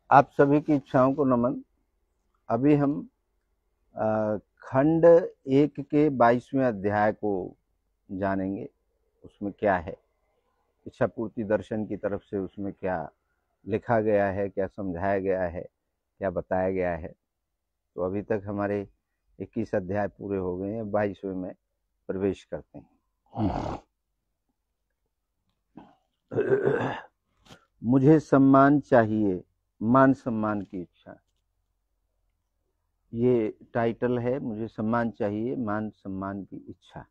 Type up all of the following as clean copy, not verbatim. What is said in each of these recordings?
आप सभी की इच्छाओं को नमन। अभी हम खंड 1 के 22वें अध्याय को जानेंगे। उसमें क्या है, इच्छा पूर्ति दर्शन की तरफ से उसमें क्या लिखा गया है, क्या समझाया गया है, क्या बताया गया है। तो अभी तक हमारे 21 अध्याय पूरे हो गए हैं, 22वें में प्रवेश करते हैं। मुझे सम्मान चाहिए, मान सम्मान की इच्छा, ये टाइटल है। मुझे सम्मान चाहिए, मान सम्मान की इच्छा।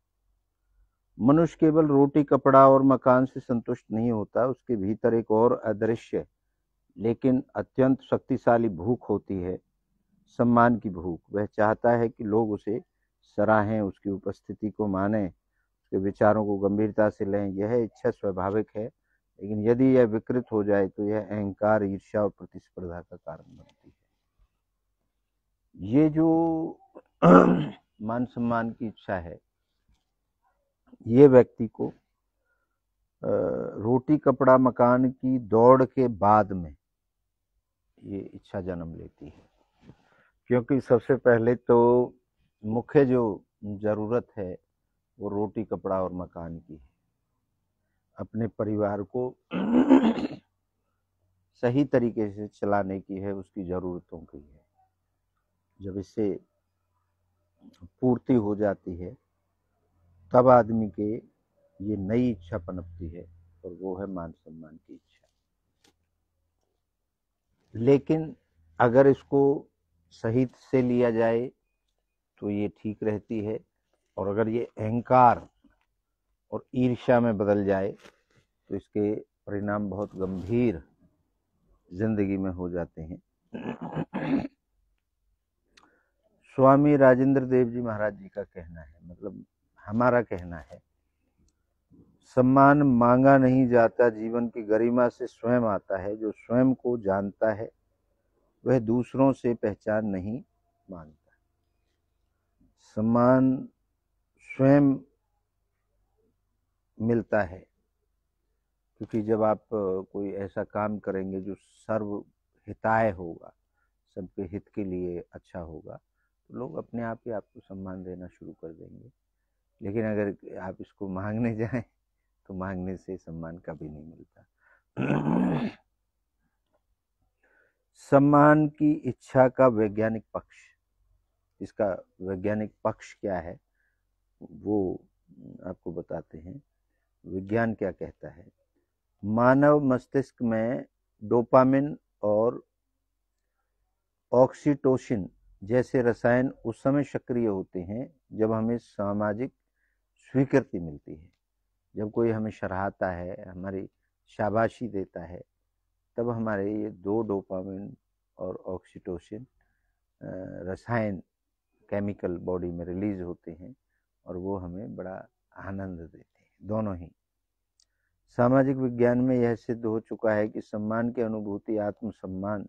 मनुष्य केवल रोटी कपड़ा और मकान से संतुष्ट नहीं होता, उसके भीतर एक और अदृश्य लेकिन अत्यंत शक्तिशाली भूख होती है, सम्मान की भूख। वह चाहता है कि लोग उसे सराहें, उसकी उपस्थिति को मानें, उसके विचारों को गंभीरता से लें। यह इच्छा स्वाभाविक है, लेकिन यदि यह विकृत हो जाए तो यह अहंकार, ईर्ष्या और प्रतिस्पर्धा का कारण बनती है। ये जो मान सम्मान की इच्छा है, ये व्यक्ति को रोटी कपड़ा मकान की दौड़ के बाद में ये इच्छा जन्म लेती है। क्योंकि सबसे पहले तो मुख्य जो जरूरत है वो रोटी कपड़ा और मकान की है। अपने परिवार को सही तरीके से चलाने की है, उसकी जरूरतों की है। जब इससे पूर्ति हो जाती है तब आदमी के ये नई इच्छा पनपती है, और वो है मान सम्मान की इच्छा। लेकिन अगर इसको सही से लिया जाए तो ये ठीक रहती है, और अगर ये अहंकार और ईर्ष्या में बदल जाए तो इसके परिणाम बहुत गंभीर जिंदगी में हो जाते हैं। स्वामी राजेंद्र देव जी महाराज जी का कहना है, मतलब हमारा कहना है, सम्मान मांगा नहीं जाता, जीवन की गरिमा से स्वयं आता है। जो स्वयं को जानता है वह दूसरों से पहचान नहीं मांगता। सम्मान स्वयं मिलता है, क्योंकि जब आप कोई ऐसा काम करेंगे जो सर्व हिताय होगा, सबके हित के लिए अच्छा होगा, तो लोग अपने आप ही आपको सम्मान देना शुरू कर देंगे। लेकिन अगर आप इसको मांगने जाएं तो मांगने से सम्मान कभी नहीं मिलता। सम्मान की इच्छा का वैज्ञानिक पक्ष, इसका वैज्ञानिक पक्ष क्या है वो आपको बताते हैं। विज्ञान क्या कहता है। मानव मस्तिष्क में डोपामिन और ऑक्सीटोसिन जैसे रसायन उस समय सक्रिय होते हैं जब हमें सामाजिक स्वीकृति मिलती है। जब कोई हमें सराहता है, हमारी शाबाशी देता है, तब हमारे ये दो डोपामिन और ऑक्सीटोसिन रसायन केमिकल बॉडी में रिलीज होते हैं, और वो हमें बड़ा आनंद देते हैं, दोनों ही। सामाजिक विज्ञान में यह सिद्ध हो चुका है कि सम्मान की अनुभूति आत्मसम्मान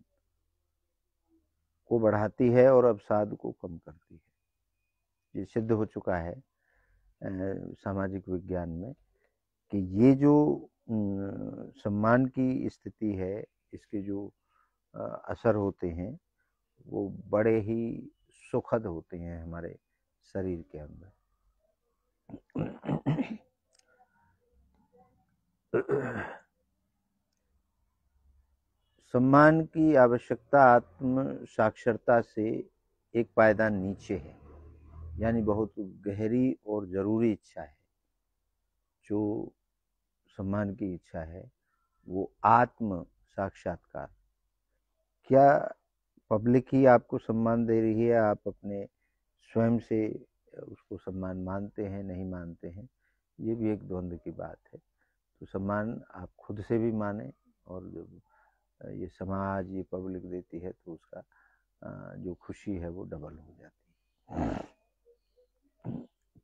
को बढ़ाती है और अवसाद को कम करती है। ये सिद्ध हो चुका है सामाजिक विज्ञान में कि ये जो सम्मान की स्थिति है, इसके जो असर होते हैं वो बड़े ही सुखद होते हैं हमारे शरीर के अंदर। सम्मान की आवश्यकता आत्म साक्षरता से एक पायदान नीचे है, यानी बहुत गहरी और जरूरी इच्छा है। जो सम्मान की इच्छा है वो आत्म साक्षात्कार। क्या पब्लिक ही आपको सम्मान दे रही है, आप अपने स्वयं से उसको सम्मान मानते हैं, नहीं मानते हैं, ये भी एक द्वंद्व की बात है। तो सम्मान आप खुद से भी माने, और जब ये समाज, ये पब्लिक देती है तो उसका जो खुशी है वो डबल हो जाती है।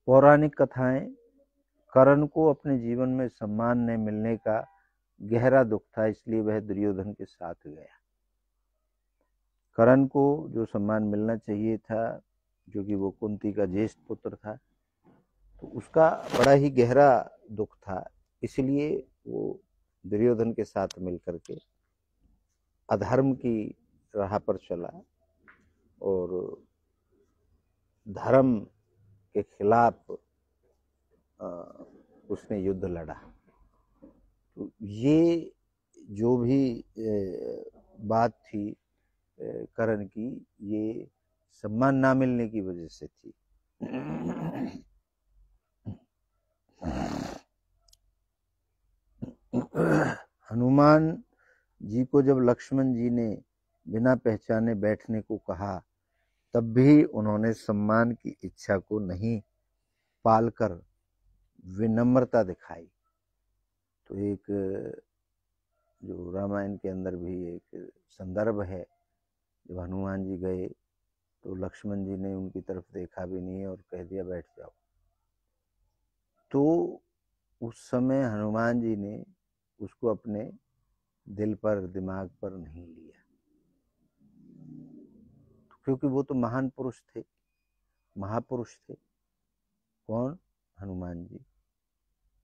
पौराणिक कथाएं, कर्ण को अपने जीवन में सम्मान न मिलने का गहरा दुख था, इसलिए वह दुर्योधन के साथ गया। कर्ण को जो सम्मान मिलना चाहिए था, जो कि वो कुंती का ज्येष्ठ पुत्र था, तो उसका बड़ा ही गहरा दुख था, इसलिए वो दुर्योधन के साथ मिलकर के अधर्म की राह पर चला और धर्म के खिलाफ उसने युद्ध लड़ा। तो ये जो भी बात थी कर्ण की, ये सम्मान ना मिलने की वजह से थी। हनुमान जी को जब लक्ष्मण जी ने बिना पहचाने बैठने को कहा, तब भी उन्होंने सम्मान की इच्छा को नहीं पालकर विनम्रता दिखाई। तो एक जो रामायण के अंदर भी एक संदर्भ है, जब हनुमान जी गए तो लक्ष्मण जी ने उनकी तरफ देखा भी नहीं और कह दिया बैठ जाओ। तो उस समय हनुमान जी ने उसको अपने दिल पर, दिमाग पर नहीं लिया, क्योंकि वो तो महान पुरुष थे, महापुरुष थे। कौन? हनुमान जी।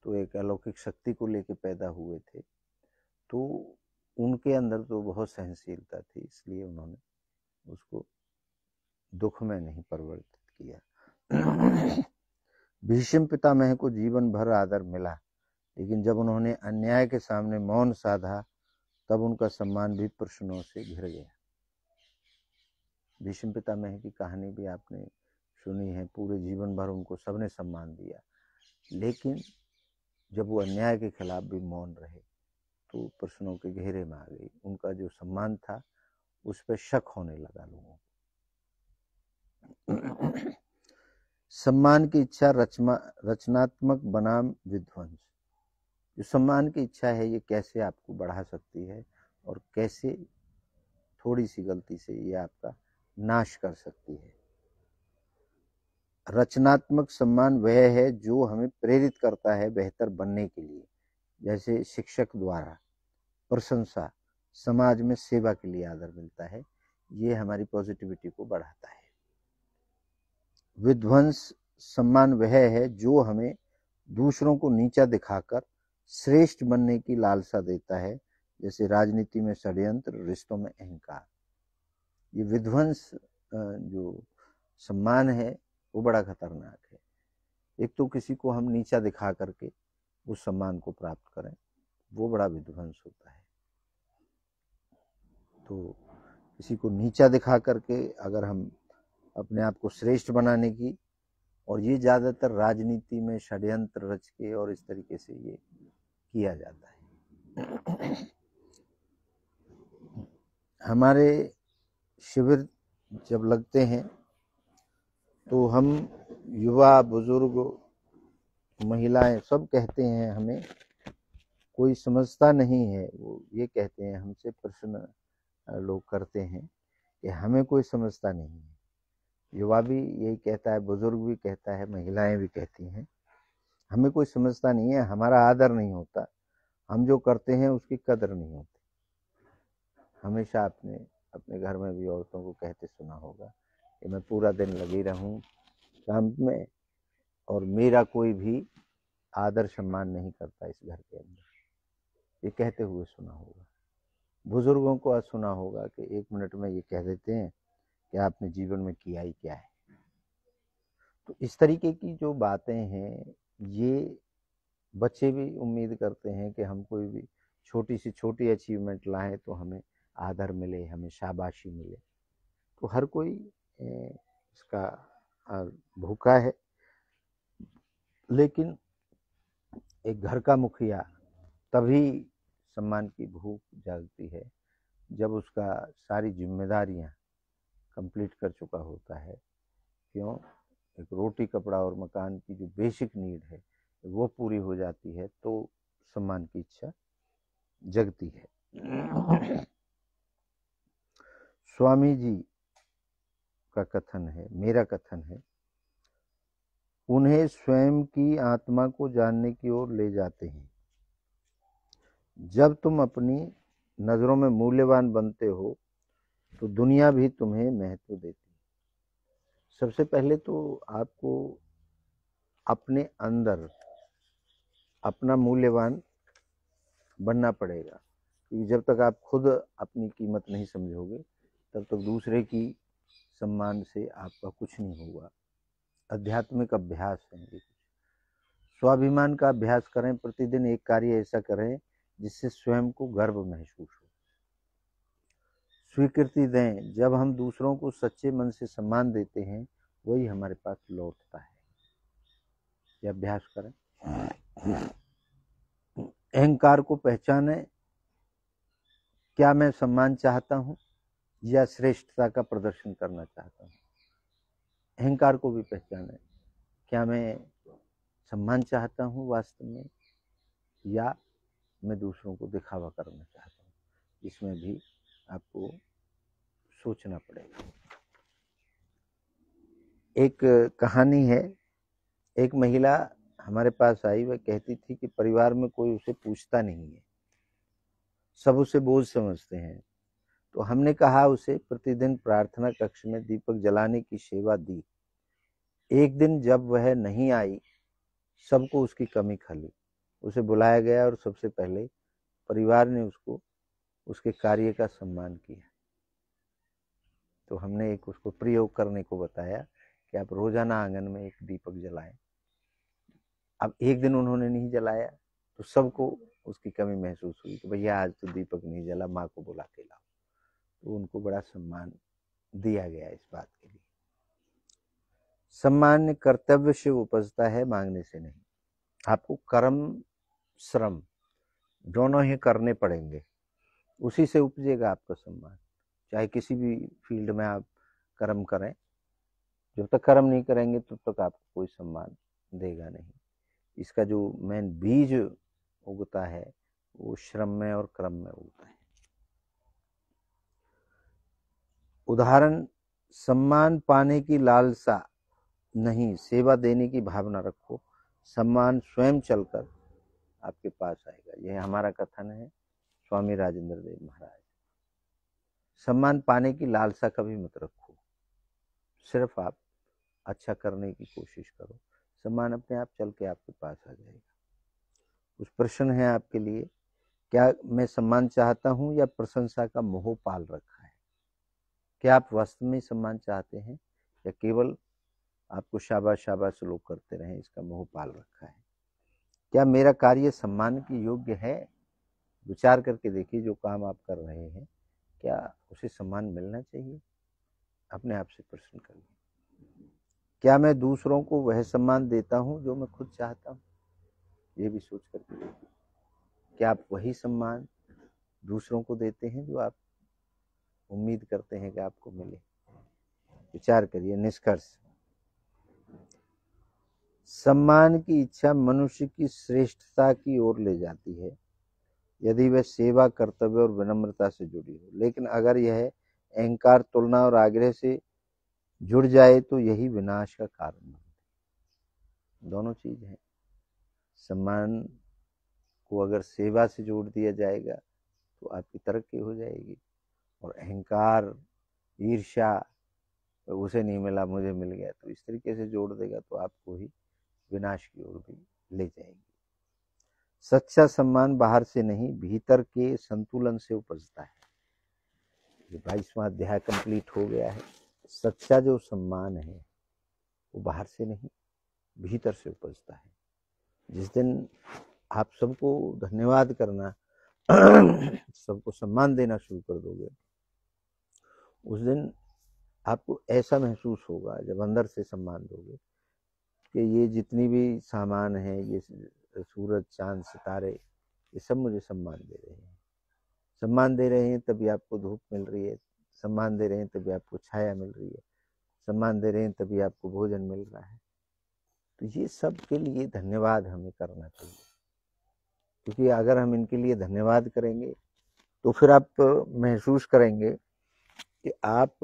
तो एक अलौकिक शक्ति को लेकर पैदा हुए थे, तो उनके अंदर तो बहुत सहनशीलता थी, इसलिए उन्होंने उसको दुख में नहीं परिवर्तित किया। भीष्म पितामह को जीवन भर आदर मिला, लेकिन जब उन्होंने अन्याय के सामने मौन साधा, तब उनका सम्मान भी प्रश्नों से घिर गया। भीष्म पितामह की कहानी भी आपने सुनी है, पूरे जीवन भर उनको सबने सम्मान दिया, लेकिन जब वो अन्याय के खिलाफ भी मौन रहे तो प्रश्नों के घेरे में आ गई। उनका जो सम्मान था उस पर शक होने लगा लोगों को। सम्मान की इच्छा रचनात्मक बनाम विध्वंस। जो सम्मान की इच्छा है, ये कैसे आपको बढ़ा सकती है और कैसे थोड़ी सी गलती से ये आपका नाश कर सकती है। रचनात्मक सम्मान वह है जो हमें प्रेरित करता है बेहतर बनने के लिए, जैसे शिक्षक द्वारा प्रशंसा, समाज में सेवा के लिए आदर मिलता है, ये हमारी पॉजिटिविटी को बढ़ाता है। विध्वंस सम्मान वह है जो हमें दूसरों को नीचा दिखाकर श्रेष्ठ बनने की लालसा देता है, जैसे राजनीति में षड्यंत्र, रिश्तों में अहंकार। ये विध्वंस जो सम्मान है वो बड़ा खतरनाक है। एक तो किसी को हम नीचा दिखा करके उस सम्मान को प्राप्त करें, वो बड़ा विध्वंस होता है। तो किसी को नीचा दिखा करके अगर हम अपने आप को श्रेष्ठ बनाने की, और ये ज़्यादातर राजनीति में षड्यंत्र रच के और इस तरीके से ये किया जाता है। हमारे शिविर जब लगते हैं तो हम युवा, बुजुर्ग, महिलाएं सब कहते हैं हमें कोई समझता नहीं है। वो ये कहते हैं, हमसे प्रश्न लोग करते हैं कि हमें कोई समझता नहीं है। युवा भी यही कहता है, बुजुर्ग भी कहता है, महिलाएं भी कहती हैं, हमें कोई समझता नहीं है, हमारा आदर नहीं होता, हम जो करते हैं उसकी कदर नहीं होती। हमेशा आपने अपने घर में भी औरतों को कहते सुना होगा कि मैं पूरा दिन लगी रहूं काम में और मेरा कोई भी आदर सम्मान नहीं करता इस घर के अंदर, ये कहते हुए सुना होगा। बुजुर्गों को आज सुना होगा कि 1 मिनट में ये कह देते हैं कि आपने जीवन में किया ही क्या है। तो इस तरीके की जो बातें हैं, ये बच्चे भी उम्मीद करते हैं कि हम कोई भी छोटी से छोटी अचीवमेंट लाएं तो हमें आदर मिले, हमें शाबाशी मिले। तो हर कोई इसका भूखा है, लेकिन एक घर का मुखिया तभी सम्मान की भूख जागती है जब उसका सारी जिम्मेदारियां कंप्लीट कर चुका होता है। क्यों? एक रोटी, कपड़ा और मकान की जो बेसिक नीड है वो पूरी हो जाती है तो सम्मान की इच्छा जगती है। स्वामी जी का कथन है, मेरा कथन है, उन्हें स्वयं की आत्मा को जानने की ओर ले जाते हैं। जब तुम अपनी नजरों में मूल्यवान बनते हो तो दुनिया भी तुम्हें महत्व देती है। सबसे पहले तो आपको अपने अंदर अपना मूल्यवान बनना पड़ेगा, क्योंकि जब तक आप खुद अपनी कीमत नहीं समझोगे तब तक दूसरे की सम्मान से आपका कुछ नहीं होगा। आध्यात्मिक अभ्यास है ये। स्वाभिमान का अभ्यास करें, प्रतिदिन एक कार्य ऐसा करें जिससे स्वयं को गर्व महसूस हो। स्वीकृति दें, जब हम दूसरों को सच्चे मन से सम्मान देते हैं वही हमारे पास लौटता है। ये अभ्यास करें। अहंकार को पहचानें, क्या मैं सम्मान चाहता हूँ या श्रेष्ठता का प्रदर्शन करना चाहता हूँ। अहंकार को भी पहचानें, क्या मैं सम्मान चाहता हूँ वास्तव में या मैं दूसरों को दिखावा करना चाहता हूँ। इसमें भी आपको सोचना पड़ेगा। एक कहानी है, एक महिला हमारे पास आई, वह कहती थी कि परिवार में कोई उसे पूछता नहीं है, सब उसे बोझ समझते हैं। तो हमने कहा उसे प्रतिदिन प्रार्थना कक्ष में दीपक जलाने की सेवा दी। एक दिन जब वह नहीं आई, सबको उसकी कमी खली। उसे बुलाया गया और सबसे पहले परिवार ने उसके कार्य का सम्मान किया। तो हमने एक उसको प्रयोग करने को बताया कि आप रोजाना आंगन में एक दीपक जलाएं। अब एक दिन उन्होंने नहीं जलाया तो सबको उसकी कमी महसूस हुई कि भैया आज तो दीपक नहीं जला, माँ को बुला के लाओ। तो उनको बड़ा सम्मान दिया गया इस बात के लिए। सम्मान कर्तव्य से उपजता है, मांगने से नहीं। आपको कर्म श्रम दोनों ही करने पड़ेंगे, उसी से उपजेगा आपका सम्मान। चाहे किसी भी फील्ड में आप कर्म करें, जब तक कर्म नहीं करेंगे तब तक आपको कोई सम्मान देगा नहीं। इसका जो मेन बीज उगता है वो श्रम में और कर्म में उगता है। उदाहरण, सम्मान पाने की लालसा नहीं, सेवा देने की भावना रखो, सम्मान स्वयं चलकर आपके पास आएगा। यह हमारा कथन है स्वामी राजेंद्र देव महाराज। सम्मान पाने की लालसा कभी मत रखो, सिर्फ आप अच्छा करने की कोशिश करो, सम्मान अपने आप चल के आपके पास आ जाएगा। कुछ प्रश्न है आपके लिए, क्या मैं सम्मान चाहता हूं या प्रशंसा का मोह पाल रखा है? क्या आप वास्तव में सम्मान चाहते हैं या केवल आपको शाबाश शाबाश लोग करते रहें इसका मोह पाल रखा है? क्या मेरा कार्य सम्मान के योग्य है? विचार करके देखिए, जो काम आप कर रहे हैं क्या उसे सम्मान मिलना चाहिए? अपने आप से प्रश्न करिए। क्या मैं दूसरों को वह सम्मान देता हूं जो मैं खुद चाहता हूं? ये भी सोच करके देखिए, क्या आप वही सम्मान दूसरों को देते हैं जो आप उम्मीद करते हैं कि आपको मिले? विचार करिए। निष्कर्ष, सम्मान की इच्छा मनुष्य की श्रेष्ठता की ओर ले जाती है यदि वह सेवा, कर्तव्य और विनम्रता से जुड़ी हो। लेकिन अगर यह अहंकार, तुलना और आग्रह से जुड़ जाए तो यही विनाश का कारण बनता है। दोनों चीज है। सम्मान को अगर सेवा से जोड़ दिया जाएगा तो आपकी तरक्की हो जाएगी, और अहंकार, ईर्ष्या, उसे नहीं मिला मुझे मिल गया, तो इस तरीके से जोड़ देगा तो आपको ही विनाश की ओर भी ले जाएगी। सच्चा सम्मान बाहर से नहीं, भीतर के संतुलन से उपजता है। ये 22वां अध्याय कंप्लीट हो गया है। सच्चा जो सम्मान है वो बाहर से नहीं, भीतर से उपजता है। जिस दिन आप सबको धन्यवाद करना सबको सम्मान देना शुरू कर दोगे, उस दिन आपको ऐसा महसूस होगा जब अंदर से सम्मान दोगे कि ये जितनी भी सामान है, ये सूरज, चांद, सितारे, ये सब मुझे सम्मान दे रहे हैं। सम्मान दे रहे हैं तभी आपको धूप मिल रही है, सम्मान दे रहे हैं तभी आपको छाया मिल रही है, सम्मान दे रहे हैं तभी आपको भोजन मिल रहा है। तो ये सब के लिए धन्यवाद हमें करना चाहिए, क्योंकि अगर हम इनके लिए धन्यवाद करेंगे तो फिर आप महसूस करेंगे कि आप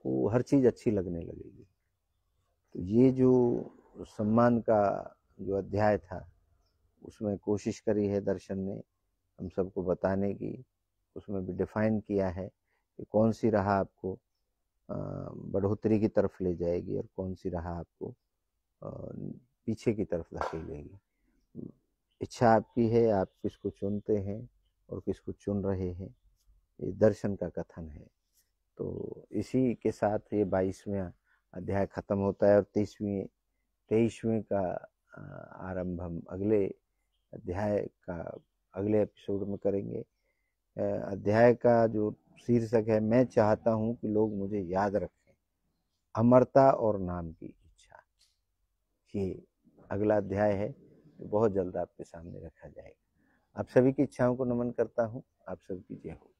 को हर चीज़ अच्छी लगने लगेगी। तो ये जो सम्मान का जो अध्याय था उसमें कोशिश करी है दर्शन ने हम सबको बताने की। उसमें भी डिफाइन किया है कि कौन सी राह आपको बढ़ोतरी की तरफ ले जाएगी और कौन सी राह आपको पीछे की तरफ धकेलेगी। इच्छा आपकी है, आप किसको चुनते हैं और किसको चुन रहे हैं, ये दर्शन का कथन है। तो इसी के साथ ये 22वां अध्याय खत्म होता है और 23वें का आरंभ हम अगले अध्याय का अगले एपिसोड में करेंगे। अध्याय का जो शीर्षक है, मैं चाहता हूँ कि लोग मुझे याद रखें, अमरता और नाम की इच्छा। ये अगला अध्याय है, बहुत जल्द आपके सामने रखा जाएगा। आप सभी की इच्छाओं को नमन करता हूँ। आप सबकी जय हो।